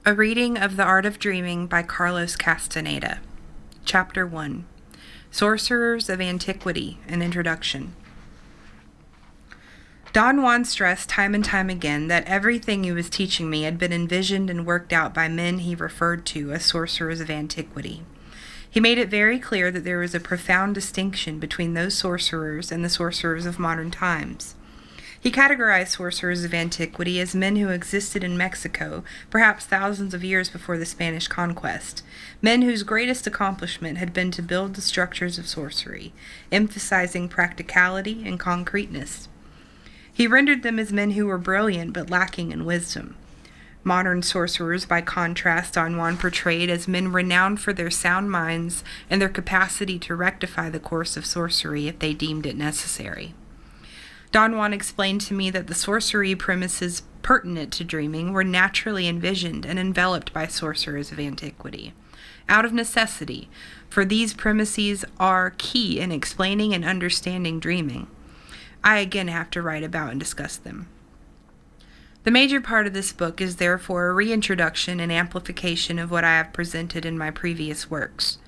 A reading of The Art of Dreaming by Carlos Castaneda. Chapter 1. Sorcerers of Antiquity, an Introduction. Don Juan stressed time and time again that everything he was teaching me had been envisioned and worked out by men he referred to as sorcerers of antiquity. He made it very clear that there was a profound distinction between those sorcerers and the sorcerers of modern times. He categorized sorcerers of antiquity as men who existed in Mexico, perhaps thousands of years before the Spanish conquest, men whose greatest accomplishment had been to build the structures of sorcery, emphasizing practicality and concreteness. He rendered them as men who were brilliant but lacking in wisdom. Modern sorcerers, by contrast, Don Juan portrayed as men renowned for their sound minds and their capacity to rectify the course of sorcery if they deemed it necessary. Don Juan explained to me that the sorcery premises pertinent to dreaming were naturally envisioned and enveloped by sorcerers of antiquity, out of necessity, for these premises are key in explaining and understanding dreaming. I again have to write about and discuss them. The major part of this book is therefore a reintroduction and amplification of what I have presented in my previous works.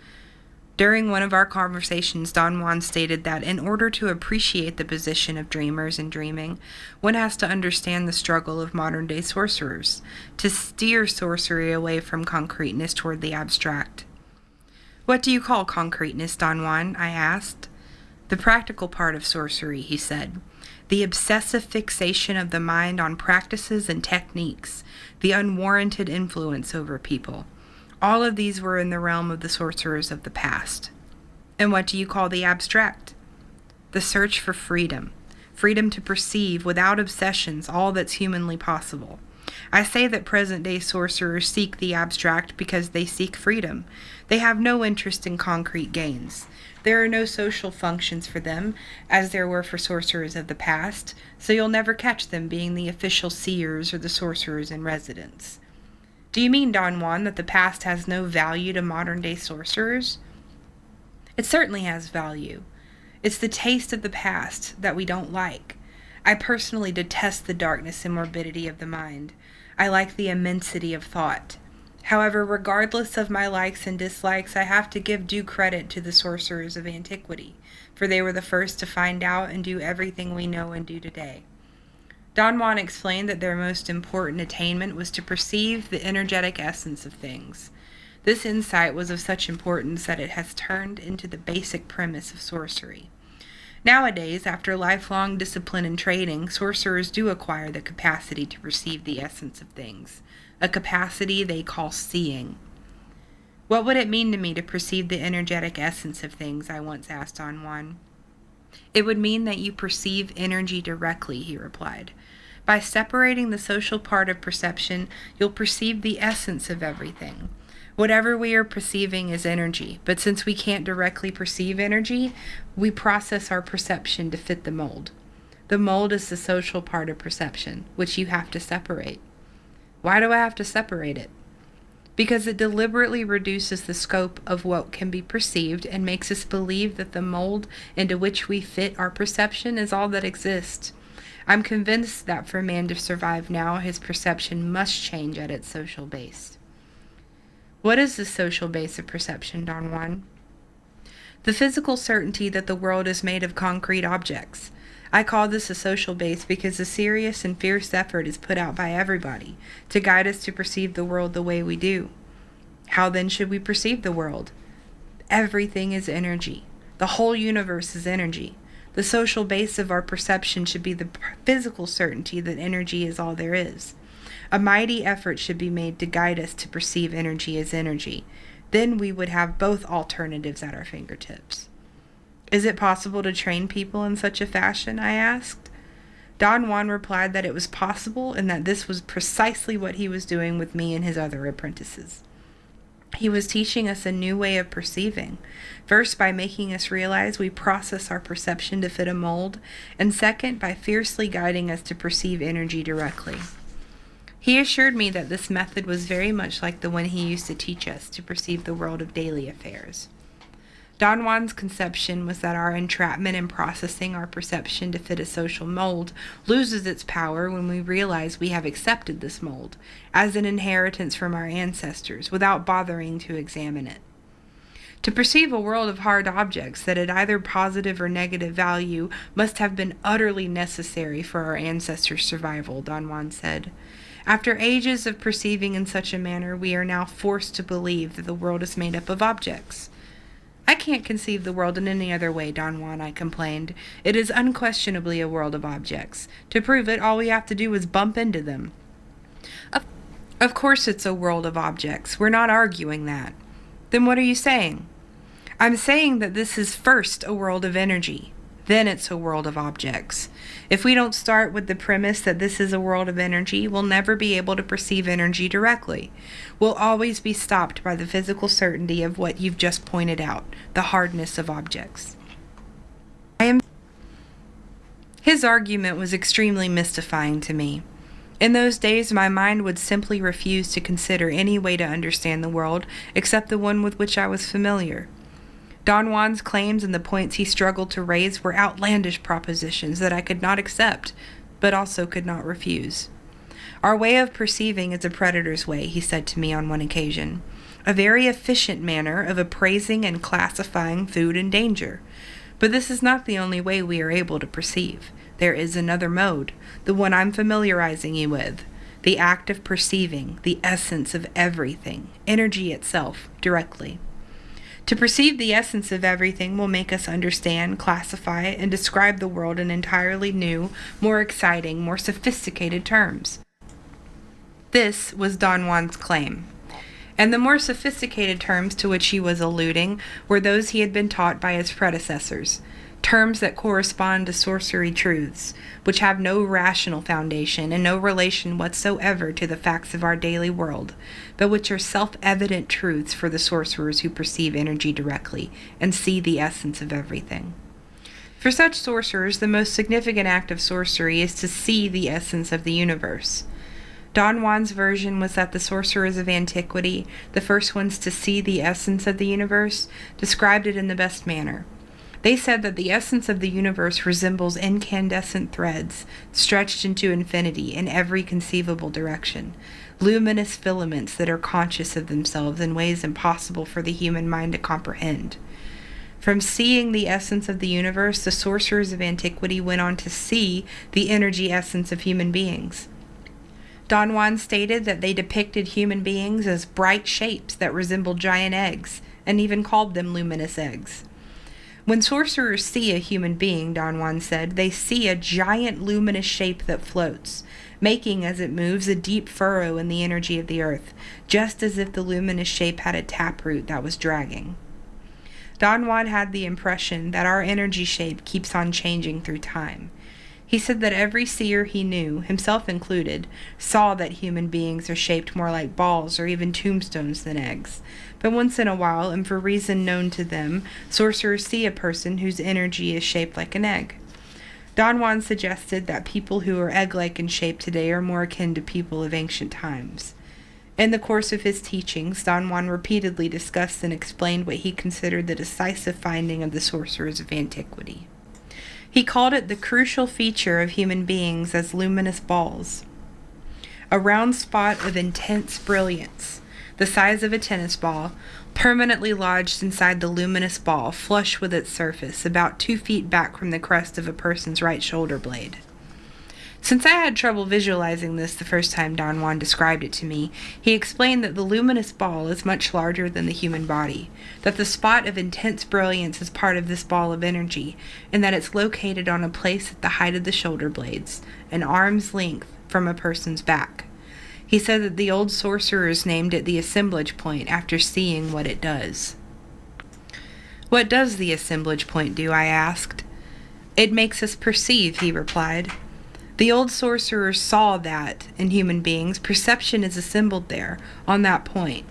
During one of our conversations, Don Juan stated that in order to appreciate the position of dreamers in dreaming, one has to understand the struggle of modern-day sorcerers, to steer sorcery away from concreteness toward the abstract. "What do you call concreteness, Don Juan?" I asked. "The practical part of sorcery," he said. "The obsessive fixation of the mind on practices and techniques, the unwarranted influence over people. All of these were in the realm of the sorcerers of the past." "And what do you call the abstract?" "The search for freedom. Freedom to perceive, without obsessions, all that's humanly possible. I say that present-day sorcerers seek the abstract because they seek freedom. They have no interest in concrete gains. There are no social functions for them, as there were for sorcerers of the past, so you'll never catch them being the official seers or the sorcerers in residence." "Do you mean, Don Juan, that the past has no value to modern-day sorcerers?" "It certainly has value. It's the taste of the past that we don't like. I personally detest the darkness and morbidity of the mind. I like the immensity of thought. However, regardless of my likes and dislikes, I have to give due credit to the sorcerers of antiquity, for they were the first to find out and do everything we know and do today." Don Juan explained that their most important attainment was to perceive the energetic essence of things. This insight was of such importance that it has turned into the basic premise of sorcery. Nowadays, after lifelong discipline and training, sorcerers do acquire the capacity to perceive the essence of things, a capacity they call seeing. "What would it mean to me to perceive the energetic essence of things?" I once asked Don Juan. "It would mean that you perceive energy directly," he replied. "By separating the social part of perception, you'll perceive the essence of everything. Whatever we are perceiving is energy, but since we can't directly perceive energy, we process our perception to fit the mold. The mold is the social part of perception, which you have to separate." "Why do I have to separate it?" "Because it deliberately reduces the scope of what can be perceived and makes us believe that the mold into which we fit our perception is all that exists. I'm convinced that for man to survive now, his perception must change at its social base." "What is the social base of perception, Don Juan?" "The physical certainty that the world is made of concrete objects. I call this a social base because a serious and fierce effort is put out by everybody to guide us to perceive the world the way we do." "How then should we perceive the world?" "Everything is energy. The whole universe is energy. The social base of our perception should be the physical certainty that energy is all there is. A mighty effort should be made to guide us to perceive energy as energy. Then we would have both alternatives at our fingertips." "Is it possible to train people in such a fashion?" I asked. Don Juan replied that it was possible and that this was precisely what he was doing with me and his other apprentices. He was teaching us a new way of perceiving, first by making us realize we process our perception to fit a mold, and second by fiercely guiding us to perceive energy directly. He assured me that this method was very much like the one he used to teach us to perceive the world of daily affairs. Don Juan's conception was that our entrapment in processing our perception to fit a social mold loses its power when we realize we have accepted this mold as an inheritance from our ancestors without bothering to examine it. To perceive a world of hard objects that had either positive or negative value must have been utterly necessary for our ancestors' survival, Don Juan said. After ages of perceiving in such a manner, we are now forced to believe that the world is made up of objects. I can't conceive the world in any other way, Don Juan, I complained. It is unquestionably a world of objects. To prove it, all we have to do is bump into them. Of course it's a world of objects. We're not arguing that. Then what are you saying? I'm saying that this is first a world of energy. Then it's a world of objects. If we don't start with the premise that this is a world of energy, we'll never be able to perceive energy directly. We'll always be stopped by the physical certainty of what you've just pointed out, the hardness of objects. His argument was extremely mystifying to me. In those days, my mind would simply refuse to consider any way to understand the world except the one with which I was familiar. Don Juan's claims and the points he struggled to raise were outlandish propositions that I could not accept, but also could not refuse. Our way of perceiving is a predator's way, he said to me on one occasion, a very efficient manner of appraising and classifying food and danger. But this is not the only way we are able to perceive. There is another mode, the one I'm familiarizing you with, the act of perceiving, the essence of everything, energy itself, directly. To perceive the essence of everything will make us understand, classify, and describe the world in entirely new, more exciting, more sophisticated terms. This was Don Juan's claim. And the more sophisticated terms to which he was alluding were those he had been taught by his predecessors, terms that correspond to sorcery truths, which have no rational foundation and no relation whatsoever to the facts of our daily world, but which are self-evident truths for the sorcerers who perceive energy directly and see the essence of everything. For such sorcerers, the most significant act of sorcery is to see the essence of the universe. Don Juan's version was that the sorcerers of antiquity, the first ones to see the essence of the universe, described it in the best manner. They said that the essence of the universe resembles incandescent threads stretched into infinity in every conceivable direction, luminous filaments that are conscious of themselves in ways impossible for the human mind to comprehend. From seeing the essence of the universe, the sorcerers of antiquity went on to see the energy essence of human beings. Don Juan stated that they depicted human beings as bright shapes that resembled giant eggs, and even called them luminous eggs. When sorcerers see a human being, Don Juan said, they see a giant luminous shape that floats, making as it moves a deep furrow in the energy of the earth, just as if the luminous shape had a taproot that was dragging. Don Juan had the impression that our energy shape keeps on changing through time. He said that every seer he knew, himself included, saw that human beings are shaped more like balls or even tombstones than eggs. But once in a while, and for reason known to them, sorcerers see a person whose energy is shaped like an egg. Don Juan suggested that people who are egg-like in shape today are more akin to people of ancient times. In the course of his teachings, Don Juan repeatedly discussed and explained what he considered the decisive finding of the sorcerers of antiquity. He called it the crucial feature of human beings as luminous balls, a round spot of intense brilliance, the size of a tennis ball, permanently lodged inside the luminous ball, flush with its surface, about 2 feet back from the crest of a person's right shoulder blade. Since I had trouble visualizing this the first time Don Juan described it to me, he explained that the luminous ball is much larger than the human body, that the spot of intense brilliance is part of this ball of energy, and that it's located on a place at the height of the shoulder blades, an arm's length from a person's back. He said that the old sorcerers named it the assemblage point after seeing what it does. What does the assemblage point do? I asked. It makes us perceive, he replied. The old sorcerers saw that, in human beings, perception is assembled there, on that point.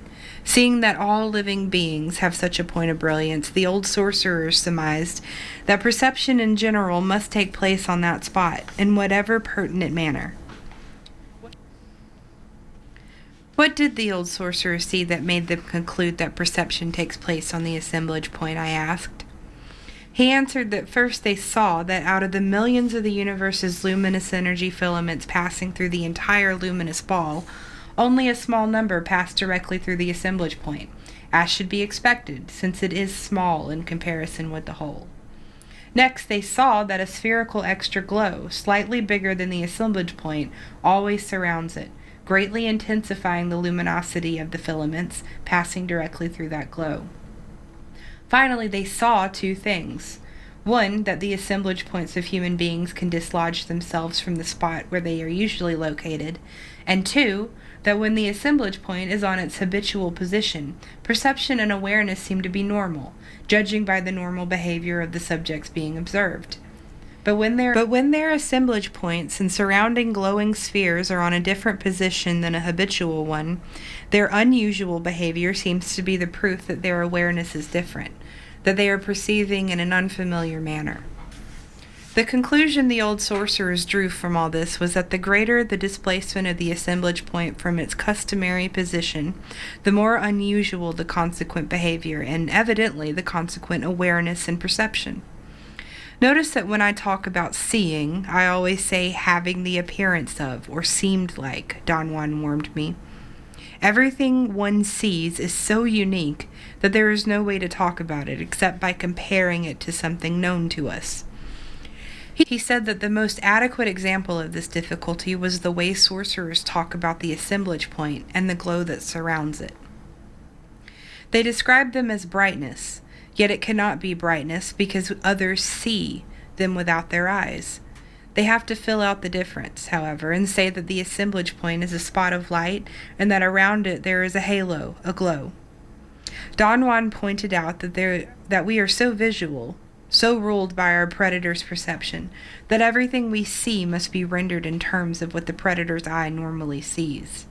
Seeing that all living beings have such a point of brilliance, the old sorcerers surmised that perception in general must take place on that spot, in whatever pertinent manner. What did the old sorcerer see that made them conclude that perception takes place on the assemblage point? I asked. He answered that first they saw that out of the millions of the universe's luminous energy filaments passing through the entire luminous ball, only a small number passed directly through the assemblage point, as should be expected, since it is small in comparison with the whole. Next, they saw that a spherical extra glow, slightly bigger than the assemblage point, always surrounds it, greatly intensifying the luminosity of the filaments passing directly through that glow. Finally, they saw two things. One, that the assemblage points of human beings can dislodge themselves from the spot where they are usually located, and two, that when the assemblage point is on its habitual position, perception and awareness seem to be normal, judging by the normal behavior of the subjects being observed. But when their assemblage points and surrounding glowing spheres are on a different position than a habitual one, their unusual behavior seems to be the proof that their awareness is different, that they are perceiving in an unfamiliar manner. The conclusion the old sorcerers drew from all this was that the greater the displacement of the assemblage point from its customary position, the more unusual the consequent behavior, and evidently the consequent awareness and perception. Notice that when I talk about seeing, I always say having the appearance of, or seemed like, Don Juan warned me. Everything one sees is so unique that there is no way to talk about it except by comparing it to something known to us. He said that the most adequate example of this difficulty was the way sorcerers talk about the assemblage point and the glow that surrounds it. They describe them as brightness, yet it cannot be brightness because others see them without their eyes. They have to fill out the difference, however, and say that the assemblage point is a spot of light and that around it there is a halo, a glow. Don Juan pointed out that we are so visual, so ruled by our predator's perception, that everything we see must be rendered in terms of what the predator's eye normally sees.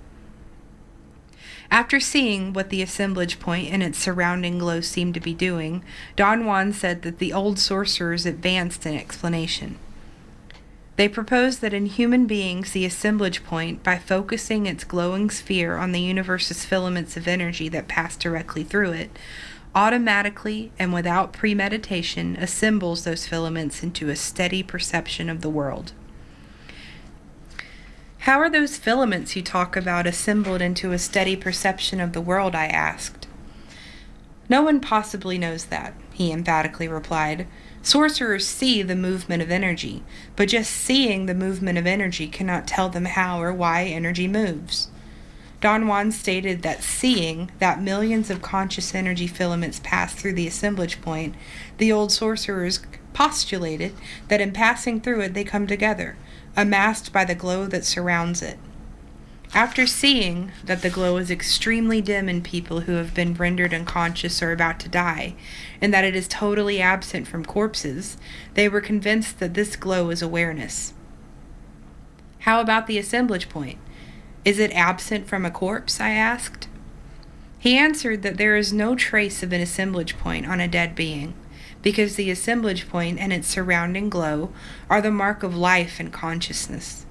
After seeing what the assemblage point and its surrounding glow seemed to be doing, Don Juan said that the old sorcerers advanced in explanation. They proposed that in human beings the assemblage point, by focusing its glowing sphere on the universe's filaments of energy that pass directly through it, automatically and without premeditation assembles those filaments into a steady perception of the world. How are those filaments you talk about assembled into a steady perception of the world? I asked. No one possibly knows that, he emphatically replied. Sorcerers see the movement of energy, but just seeing the movement of energy cannot tell them how or why energy moves. Don Juan stated that seeing that millions of conscious energy filaments pass through the assemblage point, the old sorcerers postulated that in passing through it they come together, amassed by the glow that surrounds it. After seeing that the glow is extremely dim in people who have been rendered unconscious or about to die, and that it is totally absent from corpses, they were convinced that this glow is awareness. How about the assemblage point? Is it absent from a corpse? I asked. He answered that there is no trace of an assemblage point on a dead being, because the assemblage point and its surrounding glow are the mark of life and consciousness.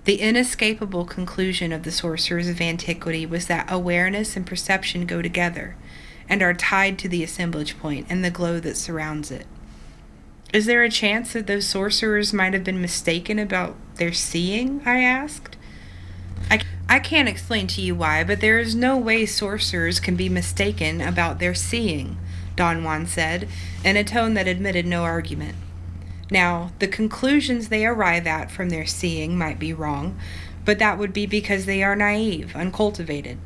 The inescapable conclusion of the sorcerers of antiquity was that awareness and perception go together, and are tied to the assemblage point and the glow that surrounds it. Is there a chance that those sorcerers might have been mistaken about their seeing? I asked. I can't explain to you why, but there is no way sorcerers can be mistaken about their seeing, Don Juan said, in a tone that admitted no argument. Now, the conclusions they arrive at from their seeing might be wrong, but that would be because they are naive, uncultivated.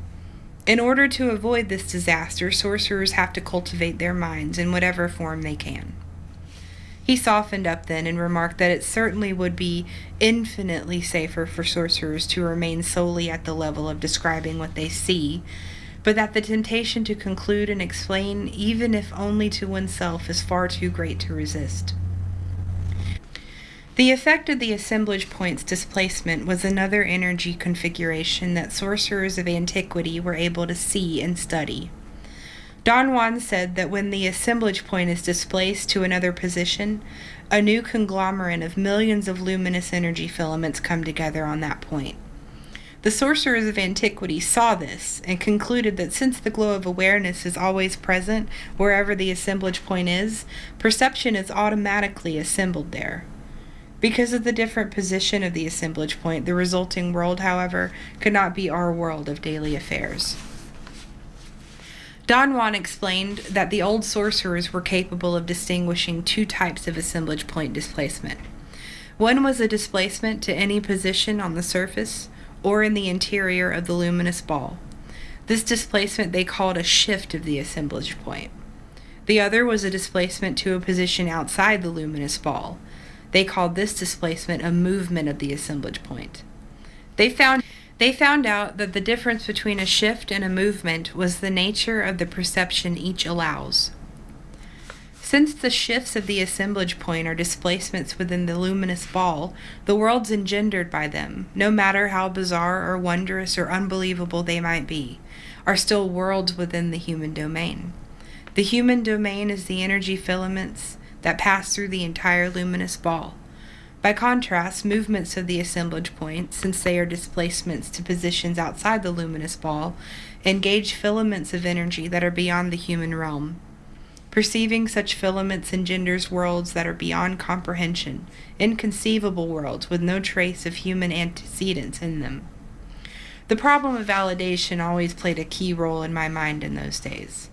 In order to avoid this disaster, sorcerers have to cultivate their minds in whatever form they can. He softened up then and remarked that it certainly would be infinitely safer for sorcerers to remain solely at the level of describing what they see, but that the temptation to conclude and explain, even if only to oneself, is far too great to resist. The effect of the assemblage point's displacement was another energy configuration that sorcerers of antiquity were able to see and study. Don Juan said that when the assemblage point is displaced to another position, a new conglomerate of millions of luminous energy filaments come together on that point. The sorcerers of antiquity saw this and concluded that since the glow of awareness is always present wherever the assemblage point is, perception is automatically assembled there. Because of the different position of the assemblage point, the resulting world, however, could not be our world of daily affairs. Don Juan explained that the old sorcerers were capable of distinguishing two types of assemblage point displacement. One was a displacement to any position on the surface or in the interior of the luminous ball. This displacement they called a shift of the assemblage point. The other was a displacement to a position outside the luminous ball. They called this displacement a movement of the assemblage point. They found out that the difference between a shift and a movement was the nature of the perception each allows. Since the shifts of the assemblage point are displacements within the luminous ball, the worlds engendered by them, no matter how bizarre or wondrous or unbelievable they might be, are still worlds within the human domain. The human domain is the energy filaments that pass through the entire luminous ball. By contrast, movements of the assemblage point, since they are displacements to positions outside the luminous ball, engage filaments of energy that are beyond the human realm. Perceiving such filaments engenders worlds that are beyond comprehension, inconceivable worlds with no trace of human antecedents in them. The problem of validation always played a key role in my mind in those days.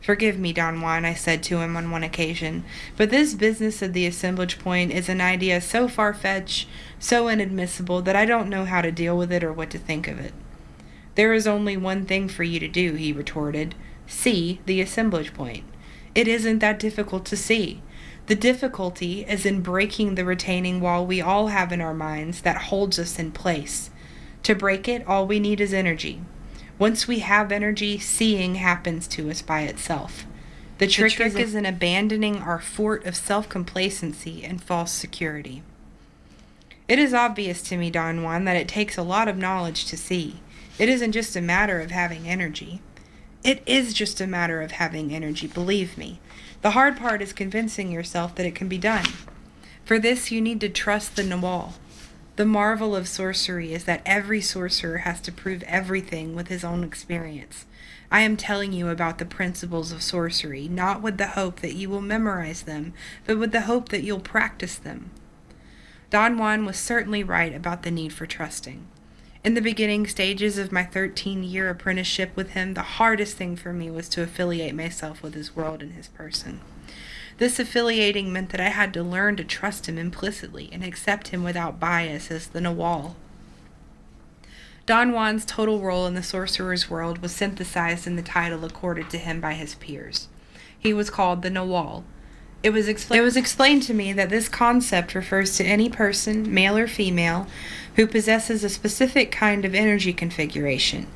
"Forgive me, Don Juan," I said to him on one occasion, "but this business of the assemblage point is an idea so far-fetched, so inadmissible, that I don't know how to deal with it or what to think of it." "There is only one thing for you to do," he retorted. "See the assemblage point. It isn't that difficult to see. The difficulty is in breaking the retaining wall we all have in our minds that holds us in place. To break it, all we need is energy. Once we have energy, seeing happens to us by itself. The trick is in abandoning our fort of self-complacency and false security." It is obvious to me, Don Juan, that it takes a lot of knowledge to see. It isn't just a matter of having energy. It is just a matter of having energy, believe me. The hard part is convincing yourself that it can be done. For this, you need to trust the nagual. The marvel of sorcery is that every sorcerer has to prove everything with his own experience. I am telling you about the principles of sorcery, not with the hope that you will memorize them, but with the hope that you'll practice them. Don Juan was certainly right about the need for trusting. In the beginning stages of my 13-year apprenticeship with him, the hardest thing for me was to affiliate myself with his world and his person. This affiliating meant that I had to learn to trust him implicitly and accept him without bias as the nagual. Don Juan's total role in the sorcerer's world was synthesized in the title accorded to him by his peers. He was called the nagual. It was explained to me that this concept refers to any person, male or female, who possesses a specific kind of energy configuration,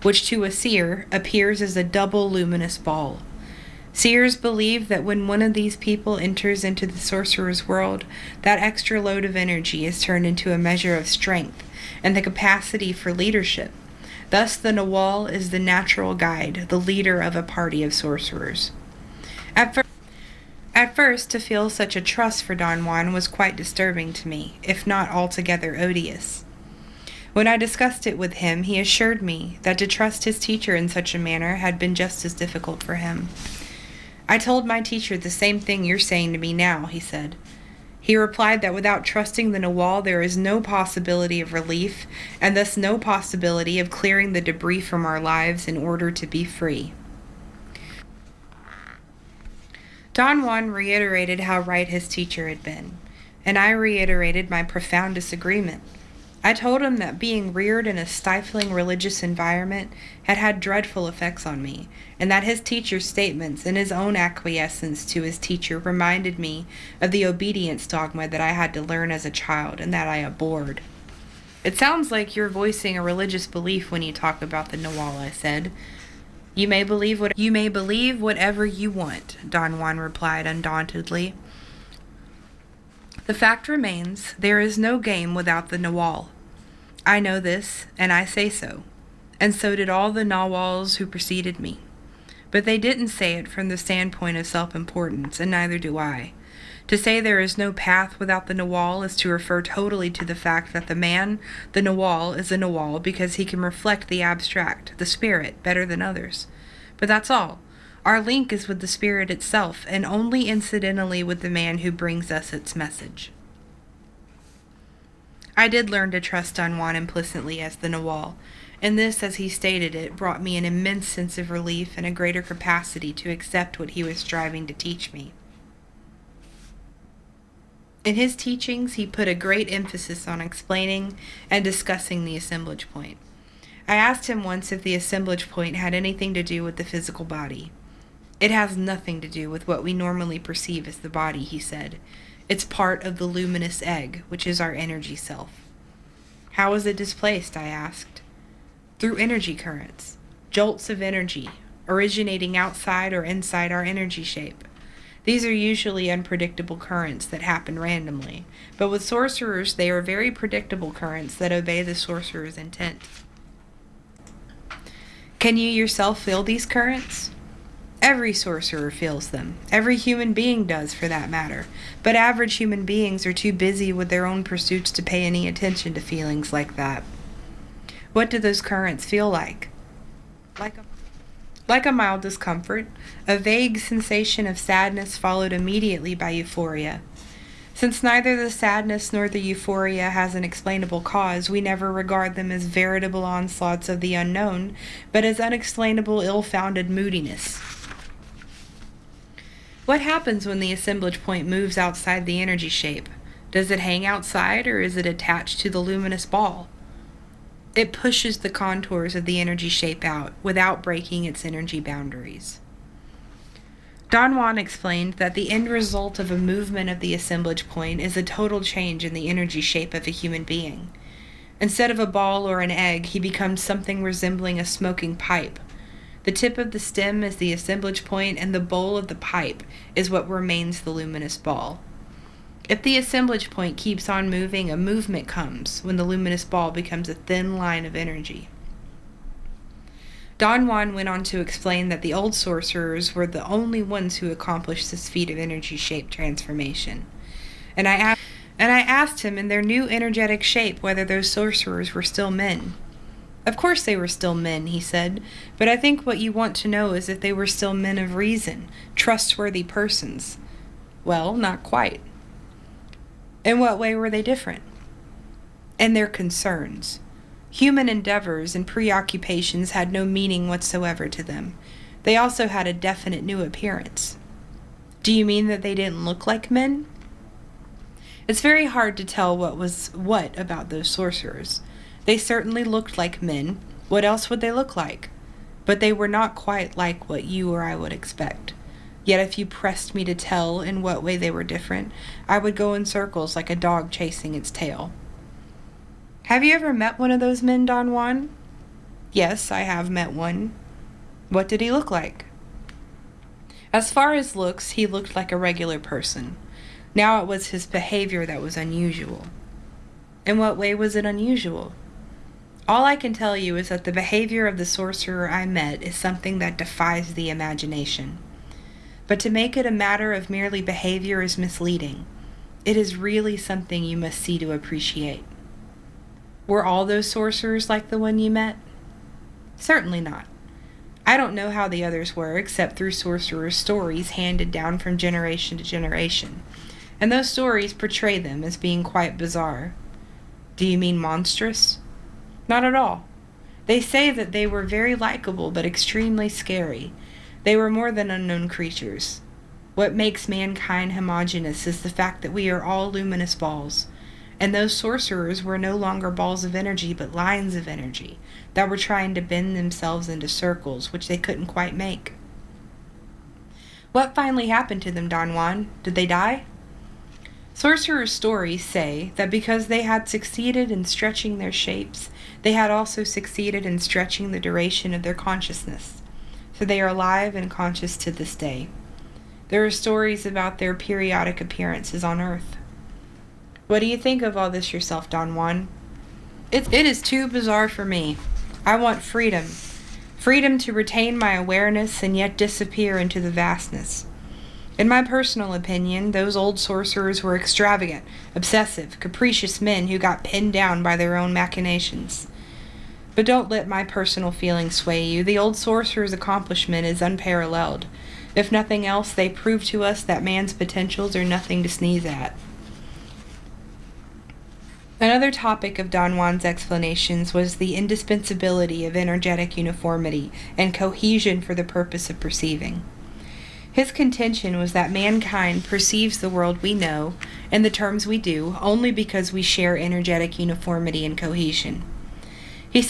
which to a seer appears as a double luminous ball. Seers believe that when one of these people enters into the sorcerer's world, that extra load of energy is turned into a measure of strength and the capacity for leadership. Thus, the nagual is the natural guide, the leader of a party of sorcerers. At first, to feel such a trust for Don Juan was quite disturbing to me, if not altogether odious. When I discussed it with him, he assured me that to trust his teacher in such a manner had been just as difficult for him. "I told my teacher the same thing you're saying to me now," he said. He replied that without trusting the nagual, there is no possibility of relief, and thus no possibility of clearing the debris from our lives in order to be free. Don Juan reiterated how right his teacher had been, and I reiterated my profound disagreement. I told him that being reared in a stifling religious environment had had dreadful effects on me, and that his teacher's statements and his own acquiescence to his teacher reminded me of the obedience dogma that I had to learn as a child and that I abhorred. "It sounds like you're voicing a religious belief when you talk about the nagual," I said. You may believe whatever you want," Don Juan replied undauntedly. "The fact remains, there is no game without the nagual. I know this, and I say so, and so did all the naguals who preceded me. But they didn't say it from the standpoint of self-importance, and neither do I. To say there is no path without the nagual is to refer totally to the fact that the man, the nagual, is a nagual because he can reflect the abstract, the spirit, better than others. But that's all. Our link is with the spirit itself, and only incidentally with the man who brings us its message. I did learn to trust Don Juan implicitly as the nagual, and this, as he stated it, brought me an immense sense of relief and a greater capacity to accept what he was striving to teach me. In his teachings, he put a great emphasis on explaining and discussing the assemblage point. I asked him once if the assemblage point had anything to do with the physical body. It has nothing to do with what we normally perceive as the body, he said. It's part of the luminous egg, which is our energy self. How is it displaced, I asked. Through energy currents, jolts of energy, originating outside or inside our energy shape. These are usually unpredictable currents that happen randomly, but with sorcerers they are very predictable currents that obey the sorcerer's intent. Can you yourself feel these currents? Every sorcerer feels them. Every human being does, for that matter. But average human beings are too busy with their own pursuits to pay any attention to feelings like that. What do those currents feel like? Like a mild discomfort, a vague sensation of sadness followed immediately by euphoria. Since neither the sadness nor the euphoria has an explainable cause, we never regard them as veritable onslaughts of the unknown, but as unexplainable, ill-founded moodiness. What happens when the assemblage point moves outside the energy shape? Does it hang outside, or is it attached to the luminous ball? It pushes the contours of the energy shape out without breaking its energy boundaries. Don Juan explained that the end result of a movement of the assemblage point is a total change in the energy shape of a human being. Instead of a ball or an egg, he becomes something resembling a smoking pipe. The tip of the stem is the assemblage point, and the bowl of the pipe is what remains the luminous ball. If the assemblage point keeps on moving, a movement comes when the luminous ball becomes a thin line of energy. Don Juan went on to explain that the old sorcerers were the only ones who accomplished this feat of energy shape transformation. And I asked him in their new energetic shape whether those sorcerers were still men. Of course they were still men, he said, but I think what you want to know is if they were still men of reason, trustworthy persons. Well, not quite. In what way were they different? In their concerns. Human endeavors and preoccupations had no meaning whatsoever to them. They also had a definite new appearance. Do you mean that they didn't look like men? It's very hard to tell what was what about those sorcerers. They certainly looked like men. What else would they look like? But they were not quite like what you or I would expect. Yet if you pressed me to tell in what way they were different, I would go in circles like a dog chasing its tail. Have you ever met one of those men, Don Juan? Yes, I have met one. What did he look like? As far as looks, he looked like a regular person. Now it was his behavior that was unusual. In what way was it unusual? All I can tell you is that the behavior of the sorcerer I met is something that defies the imagination. But to make it a matter of merely behavior is misleading. It is really something you must see to appreciate. Were all those sorcerers like the one you met? Certainly not. I don't know how the others were, except through sorcerers' stories handed down from generation to generation, and those stories portray them as being quite bizarre. Do you mean monstrous? Not at all. They say that they were very likable but extremely scary. They were more than unknown creatures. What makes mankind homogeneous is the fact that we are all luminous balls, and those sorcerers were no longer balls of energy but lines of energy that were trying to bend themselves into circles which they couldn't quite make. What finally happened to them, Don Juan? Did they die? Sorcerers' stories say that because they had succeeded in stretching their shapes, they had also succeeded in stretching the duration of their consciousness, so they are alive and conscious to this day. There are stories about their periodic appearances on Earth. What do you think of all this yourself, Don Juan? It is too bizarre for me. I want freedom. Freedom to retain my awareness and yet disappear into the vastness. In my personal opinion, those old sorcerers were extravagant, obsessive, capricious men who got pinned down by their own machinations. But don't let my personal feelings sway you. The old sorcerer's accomplishment is unparalleled. If nothing else, they prove to us that man's potentials are nothing to sneeze at. Another topic of Don Juan's explanations was the indispensability of energetic uniformity and cohesion for the purpose of perceiving. His contention was that mankind perceives the world we know, in the terms we do, only because we share energetic uniformity and cohesion. He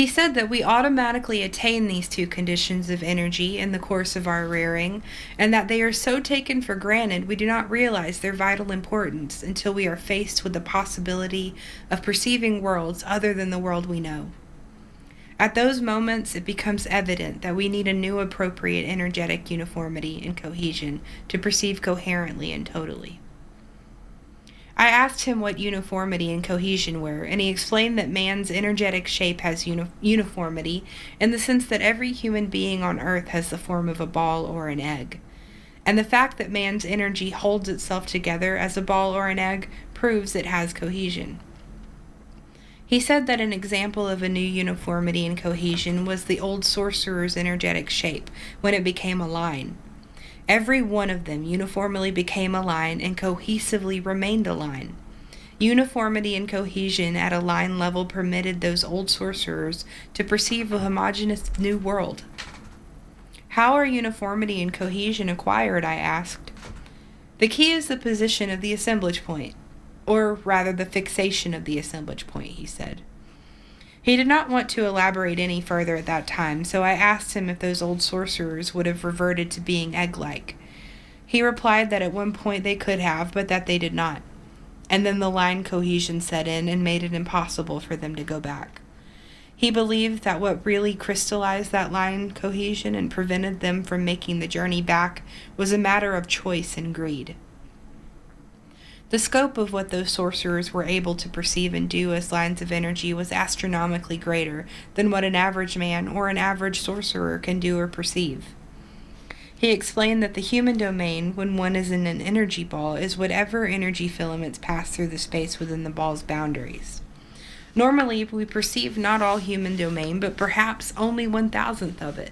said that we automatically attain these two conditions of energy in the course of our rearing, and that they are so taken for granted we do not realize their vital importance until we are faced with the possibility of perceiving worlds other than the world we know. At those moments, it becomes evident that we need a new appropriate energetic uniformity and cohesion to perceive coherently and totally. I asked him what uniformity and cohesion were, and he explained that man's energetic shape has uniformity in the sense that every human being on Earth has the form of a ball or an egg. And the fact that man's energy holds itself together as a ball or an egg proves it has cohesion. He said that an example of a new uniformity and cohesion was the old sorcerer's energetic shape, when it became a line. Every one of them uniformly became a line and cohesively remained a line. Uniformity and cohesion at a line level permitted those old sorcerers to perceive a homogeneous new world. How are uniformity and cohesion acquired, I asked. The key is the position of the assemblage point. Or rather the fixation of the assemblage point, he said. He did not want to elaborate any further at that time, so I asked him if those old sorcerers would have reverted to being egg-like. He replied that at one point they could have, but that they did not. And then the line cohesion set in and made it impossible for them to go back. He believed that what really crystallized that line cohesion and prevented them from making the journey back was a matter of choice and greed. The scope of what those sorcerers were able to perceive and do as lines of energy was astronomically greater than what an average man or an average sorcerer can do or perceive. He explained that the human domain, when one is in an energy ball, is whatever energy filaments pass through the space within the ball's boundaries. Normally, we perceive not all human domain, but perhaps only 1,000th of it.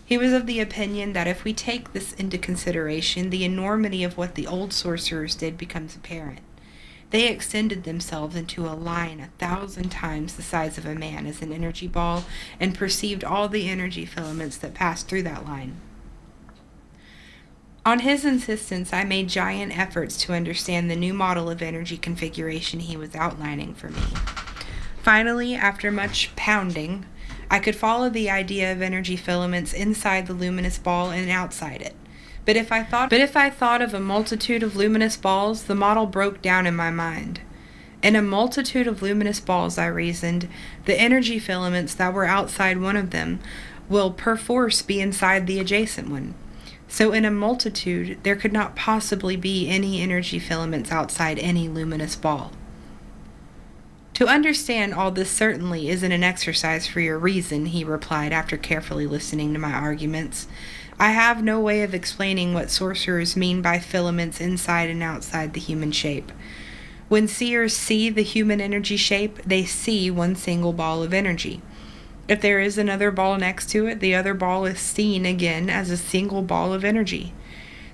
He was of the opinion that if we take this into consideration, the enormity of what the old sorcerers did becomes apparent. They extended themselves into a line 1,000 times the size of a man as an energy ball and perceived all the energy filaments that passed through that line. On his insistence, I made giant efforts to understand the new model of energy configuration he was outlining for me. Finally, after much pounding, I could follow the idea of energy filaments inside the luminous ball and outside it. But if I thought of a multitude of luminous balls, the model broke down in my mind. In a multitude of luminous balls, I reasoned, the energy filaments that were outside one of them will perforce be inside the adjacent one. So in a multitude, there could not possibly be any energy filaments outside any luminous ball. To understand all this certainly isn't an exercise for your reason, he replied after carefully listening to my arguments. I have no way of explaining what sorcerers mean by filaments inside and outside the human shape. When seers see the human energy shape, they see one single ball of energy. If there is another ball next to it, the other ball is seen again as a single ball of energy.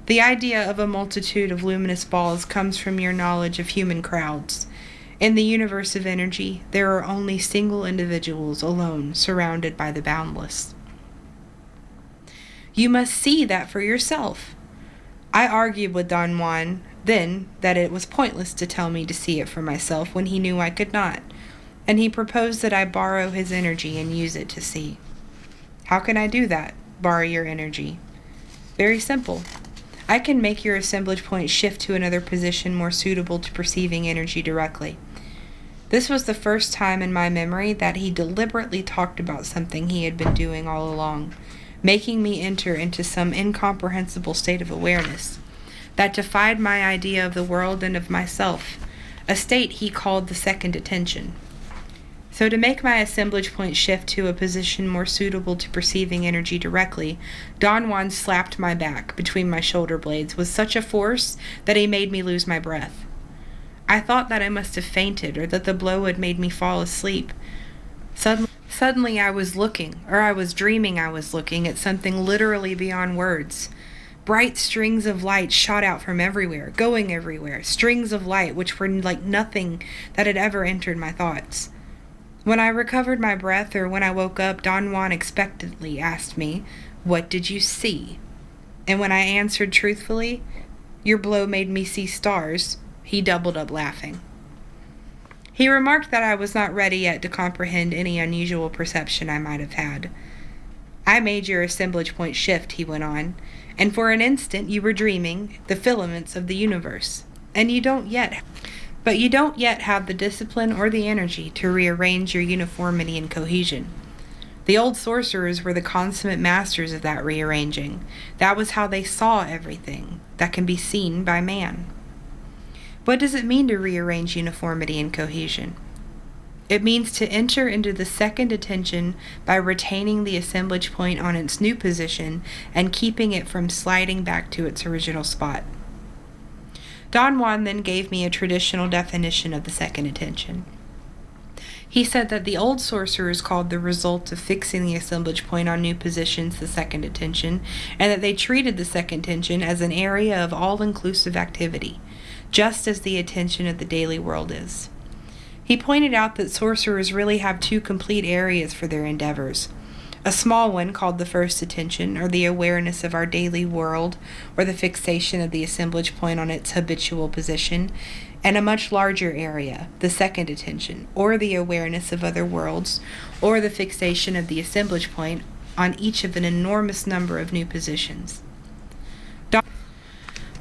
The idea of a multitude of luminous balls comes from your knowledge of human crowds. In the universe of energy, there are only single individuals alone, surrounded by the boundless. You must see that for yourself. I argued with Don Juan then that it was pointless to tell me to see it for myself when he knew I could not, and he proposed that I borrow his energy and use it to see. How can I do that? Borrow your energy. Very simple. I can make your assemblage point shift to another position more suitable to perceiving energy directly. This was the first time in my memory that he deliberately talked about something he had been doing all along, making me enter into some incomprehensible state of awareness that defied my idea of the world and of myself, a state he called the second attention. So to make my assemblage point shift to a position more suitable to perceiving energy directly, Don Juan slapped my back between my shoulder blades with such a force that he made me lose my breath. I thought that I must have fainted or that the blow had made me fall asleep. Suddenly I was dreaming I was looking at something literally beyond words. Bright strings of light shot out from everywhere, going everywhere, strings of light which were like nothing that had ever entered my thoughts. When I recovered my breath or when I woke up, Don Juan expectantly asked me, "What did you see?" And when I answered truthfully, "Your blow made me see stars," he doubled up laughing. He remarked that I was not ready yet to comprehend any unusual perception I might have had. "I made your assemblage point shift," he went on, "and for an instant you were dreaming the filaments of the universe, and you don't yet have the discipline or the energy to rearrange your uniformity and cohesion. The old sorcerers were the consummate masters of that rearranging. That was how they saw everything that can be seen by man." What does it mean to rearrange uniformity and cohesion? It means to enter into the second attention by retaining the assemblage point on its new position and keeping it from sliding back to its original spot. Don Juan then gave me a traditional definition of the second attention. He said that the old sorcerers called the result of fixing the assemblage point on new positions the second attention, and that they treated the second attention as an area of all-inclusive activity, just as the attention of the daily world is. He pointed out that sorcerers really have two complete areas for their endeavors. A small one called the first attention, or the awareness of our daily world, or the fixation of the assemblage point on its habitual position, and a much larger area, the second attention, or the awareness of other worlds, or the fixation of the assemblage point on each of an enormous number of new positions.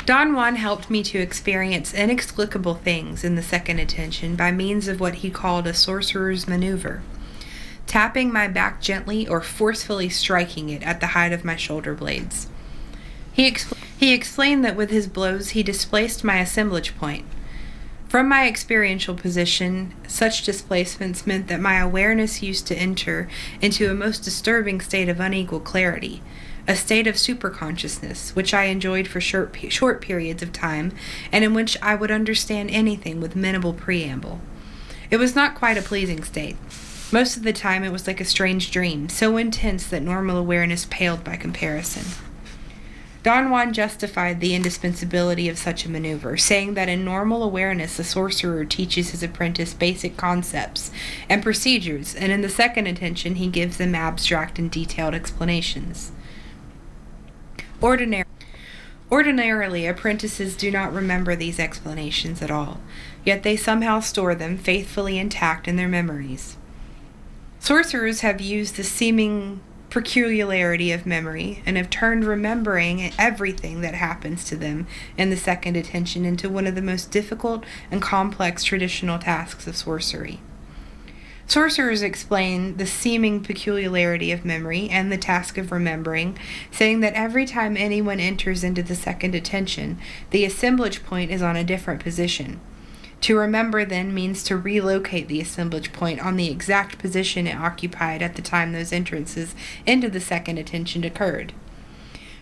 Don Juan helped me to experience inexplicable things in the second attention by means of what he called a sorcerer's maneuver, tapping my back gently or forcefully striking it at the height of my shoulder blades. He explained that with his blows he displaced my assemblage point. From my experiential position, such displacements meant that my awareness used to enter into a most disturbing state of unequal clarity, a state of superconsciousness, which I enjoyed for short periods of time, and in which I would understand anything with minimal preamble. It was not quite a pleasing state. Most of the time it was like a strange dream, so intense that normal awareness paled by comparison. Don Juan justified the indispensability of such a maneuver, saying that in normal awareness a sorcerer teaches his apprentice basic concepts and procedures, and in the second attention he gives them abstract and detailed explanations. Ordinarily, apprentices do not remember these explanations at all, yet they somehow store them faithfully intact in their memories. Sorcerers have used the seeming peculiarity of memory and have turned remembering everything that happens to them in the second attention into one of the most difficult and complex traditional tasks of sorcery. Sorcerers explain the seeming peculiarity of memory and the task of remembering, saying that every time anyone enters into the second attention, the assemblage point is on a different position. To remember, then, means to relocate the assemblage point on the exact position it occupied at the time those entrances into the second attention occurred.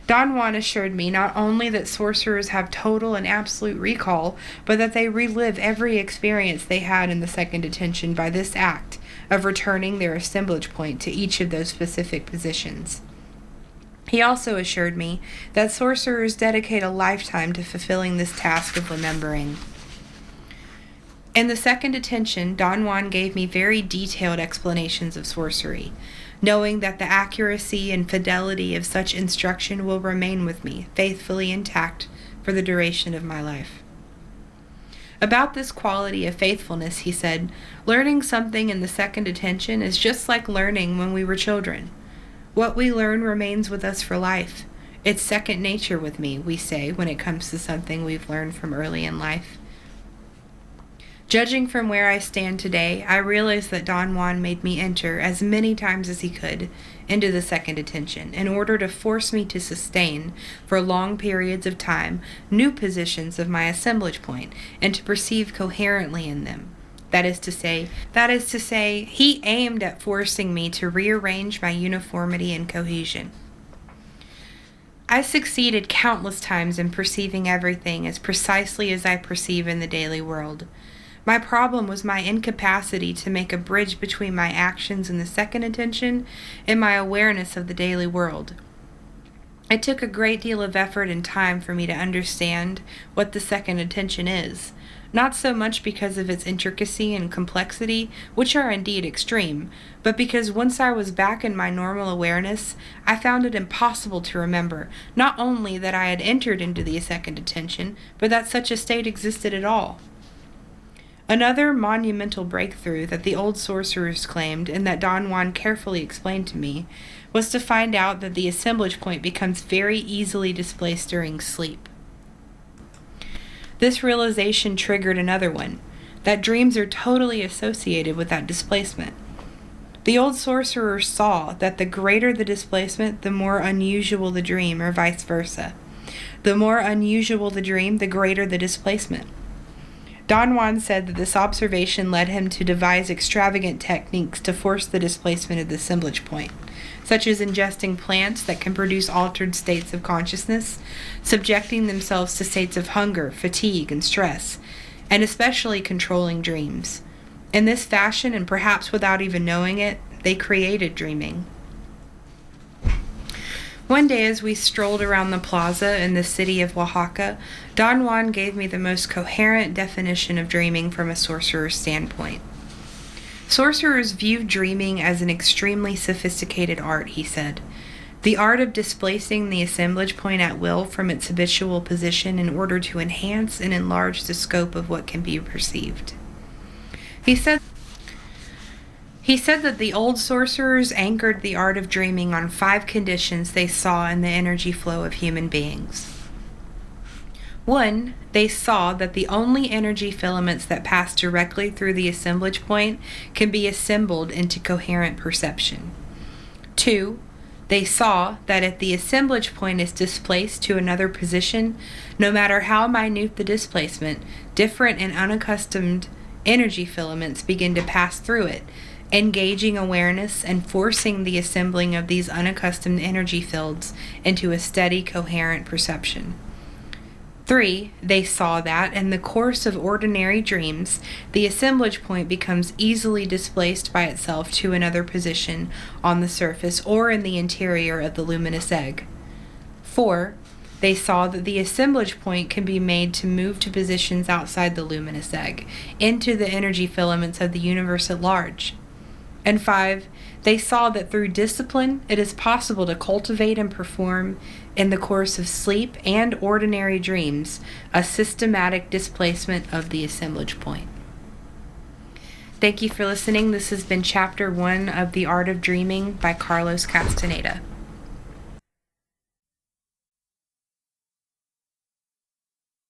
Don Juan assured me not only that sorcerers have total and absolute recall, but that they relive every experience they had in the second attention by this act of returning their assemblage point to each of those specific positions. He also assured me that sorcerers dedicate a lifetime to fulfilling this task of remembering. In the second attention, Don Juan gave me very detailed explanations of sorcery, knowing that the accuracy and fidelity of such instruction will remain with me, faithfully intact, for the duration of my life. About this quality of faithfulness, he said, learning something in the second attention is just like learning when we were children. What we learn remains with us for life. It's second nature with me, we say, when it comes to something we've learned from early in life. Judging from where I stand today, I realize that Don Juan made me enter, as many times as he could, into the second attention, in order to force me to sustain, for long periods of time, new positions of my assemblage point, and to perceive coherently in them. That is to say, he aimed at forcing me to rearrange my uniformity and cohesion. I succeeded countless times in perceiving everything as precisely as I perceive in the daily world. My problem was my incapacity to make a bridge between my actions in the second intention and my awareness of the daily world. It took a great deal of effort and time for me to understand what the second intention is, not so much because of its intricacy and complexity, which are indeed extreme, but because once I was back in my normal awareness, I found it impossible to remember not only that I had entered into the second intention, but that such a state existed at all. Another monumental breakthrough that the old sorcerers claimed, and that Don Juan carefully explained to me, was to find out that the assemblage point becomes very easily displaced during sleep. This realization triggered another one, that dreams are totally associated with that displacement. The old sorcerers saw that the greater the displacement, the more unusual the dream, or vice versa. The more unusual the dream, the greater the displacement. Don Juan said that this observation led him to devise extravagant techniques to force the displacement of the assemblage point, such as ingesting plants that can produce altered states of consciousness, subjecting themselves to states of hunger, fatigue, and stress, and especially controlling dreams. In this fashion, and perhaps without even knowing it, they created dreaming. One day as we strolled around the plaza in the city of Oaxaca, Don Juan gave me the most coherent definition of dreaming from a sorcerer's standpoint. Sorcerers view dreaming as an extremely sophisticated art, he said. The art of displacing the assemblage point at will from its habitual position in order to enhance and enlarge the scope of what can be perceived. He said that the old sorcerers anchored the art of dreaming on 5 conditions they saw in the energy flow of human beings. 1, they saw that the only energy filaments that pass directly through the assemblage point can be assembled into coherent perception. 2, they saw that if the assemblage point is displaced to another position, no matter how minute the displacement, different and unaccustomed energy filaments begin to pass through it, engaging awareness and forcing the assembling of these unaccustomed energy fields into a steady, coherent perception. 3, they saw that in the course of ordinary dreams, the assemblage point becomes easily displaced by itself to another position on the surface or in the interior of the luminous egg. 4, they saw that the assemblage point can be made to move to positions outside the luminous egg, into the energy filaments of the universe at large. And 5, they saw that through discipline, it is possible to cultivate and perform, in the course of sleep and ordinary dreams, a systematic displacement of the assemblage point. Thank you for listening. This has been Chapter 1 of The Art of Dreaming by Carlos Castaneda.